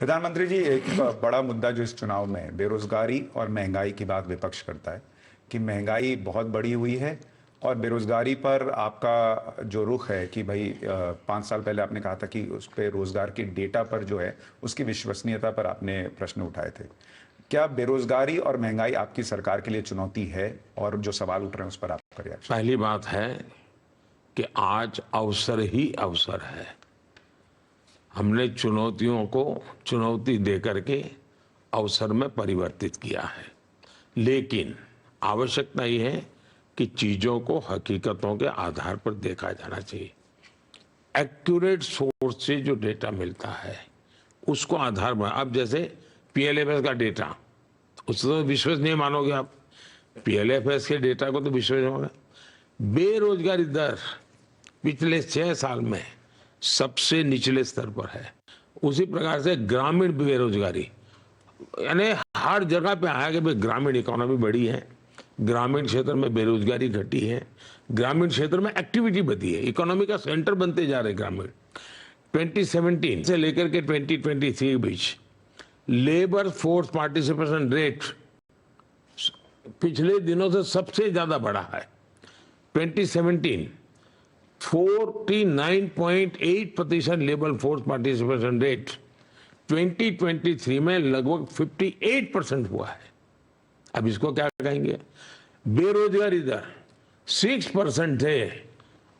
प्रधानमंत्री जी, एक बड़ा मुद्दा जो इस चुनाव में बेरोजगारी और महंगाई की बात विपक्ष करता है कि महंगाई बहुत बढ़ी हुई है और बेरोजगारी पर आपका जो रुख है कि भाई 5 साल पहले आपने कहा था कि उस पर रोजगार की डेटा पर जो है उसकी विश्वसनीयता पर आपने प्रश्न उठाए थे। क्या बेरोजगारी और महंगाई आपकी सरकार के लिए चुनौती है? और जो सवाल उठ रहे हैं उस पर आपका रिएक्शन। पहली बात है कि आज अवसर ही अवसर है। हमने चुनौतियों को चुनौती दे करके अवसर में परिवर्तित किया है, लेकिन आवश्यकता ये है कि चीजों को हकीकतों के आधार पर देखा जाना चाहिए। एक्यूरेट सोर्स से जो डेटा मिलता है उसको आधार में, अब जैसे पीएलएफएस का डेटा, उससे तो विश्वसनीय मानोगे आप, पीएलएफएस के डेटा को तो विश्वसनीय मानोगे। बेरोजगारी दर पिछले 6 साल में सबसे निचले स्तर पर है। उसी प्रकार से ग्रामीण बेरोजगारी, यानी हर जगह पे आया कि भाई ग्रामीण इकोनॉमी बढ़ी है, ग्रामीण क्षेत्र में बेरोजगारी घटी है, ग्रामीण क्षेत्र में एक्टिविटी बढ़ी है, इकोनॉमी का सेंटर बनते जा रहे ग्रामीण। 2017 से लेकर के 2023 के बीच लेबर फोर्स पार्टिसिपेशन रेट पिछले दिनों से सबसे ज्यादा बढ़ा है। 2017 49.8% लेबर फोर्स पार्टिसिपेशन रेट 2023 में लगभग 58% हुआ है। अब इसको क्या कहेंगे? बेरोजगारी दर 6% है,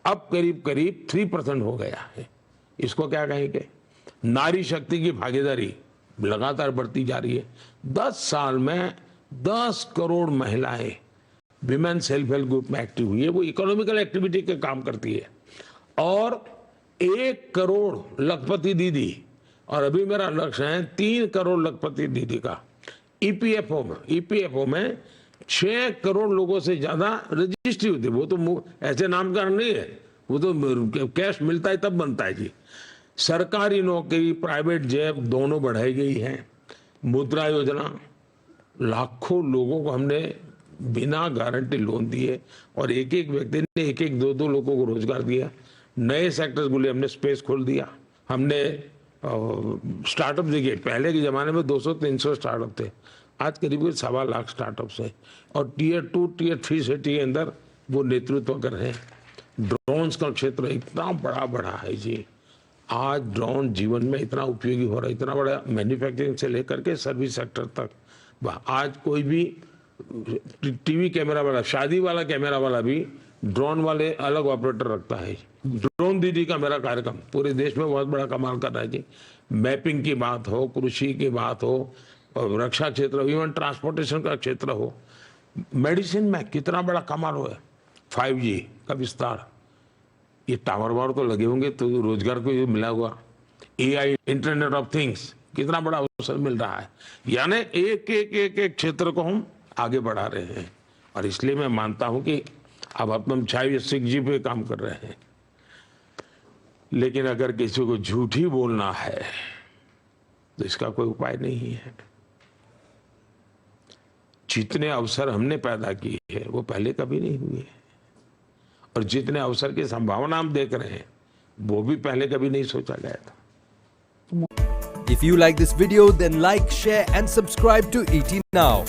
अब करीब करीब 3% हो गया है। इसको क्या कहेंगे? नारी शक्ति की भागीदारी लगातार बढ़ती जा रही है। 10 साल में 10 करोड़ महिलाएं विमेन सेल्फ हेल्प ग्रुप में एक्टिव हुई है। वो इकोनॉमिकल एक्टिविटी के काम करती है। और 1 करोड़ लखपति दीदी, और अभी मेरा लक्ष्य है 3 करोड़ लखपति दीदी का ईपीएफओ में 6 करोड़ लोगों से ज्यादा रजिस्ट्री होती है। वो तो ऐसे नामकरण नहीं है, वो तो कैश मिलता है तब बनता है जी। सरकारी नौकरी, प्राइवेट जॉब दोनों बढ़ाई गई है। मुद्रा योजना, लाखों लोगों को हमने बिना गारंटी लोन दिए और एक एक व्यक्ति ने 1-1, 2-2 लोगों को रोजगार दिया। नए सेक्टर्स बोले, हमने स्पेस खोल दिया, हमने स्टार्टअप देखिए, पहले के जमाने में 200-300 स्टार्टअप थे, आज करीब 1.25 लाख स्टार्टअप्स है। और टियर 2, टियर 3 सिटी के अंदर वो नेतृत्व कर रहे हैं। ड्रोन्स का क्षेत्र इतना बड़ा है जी। आज ड्रोन जीवन में इतना उपयोगी हो रहा है, इतना बड़ा, मैन्युफैक्चरिंग से लेकर के सर्विस सेक्टर तक। आज कोई भी टीवी कैमरा वाला, शादी वाला कैमरा वाला भी ड्रोन वाले अलग ऑपरेटर रखता है। ड्रोन दीदी का मेरा कार्यक्रम पूरे देश में बहुत बड़ा कमाल कर रहा है जी। मैपिंग की बात हो, कृषि की बात हो, रक्षा क्षेत्र हो, इवन ट्रांसपोर्टेशन का क्षेत्र हो, मेडिसिन में कितना बड़ा कमाल हो है। 5G का विस्तार, ये टावर वावर तो लगे होंगे तो रोजगार को ये मिला हुआ। AI, इंटरनेट ऑफ थिंग्स, कितना बड़ा अवसर मिल रहा है। यानी एक क्षेत्र को हम आगे बढ़ा रहे हैं। और इसलिए मैं मानता हूं कि अब हम 6G पे काम कर रहे हैं, लेकिन अगर किसी को झूठ ही बोलना है तो इसका कोई उपाय नहीं है। जितने अवसर हमने पैदा किए हैं वो पहले कभी नहीं हुए, और जितने अवसर की संभावना हम देख रहे हैं वो भी पहले कभी नहीं सोचा गया था। If you like this video, then like, share and subscribe to ET Now.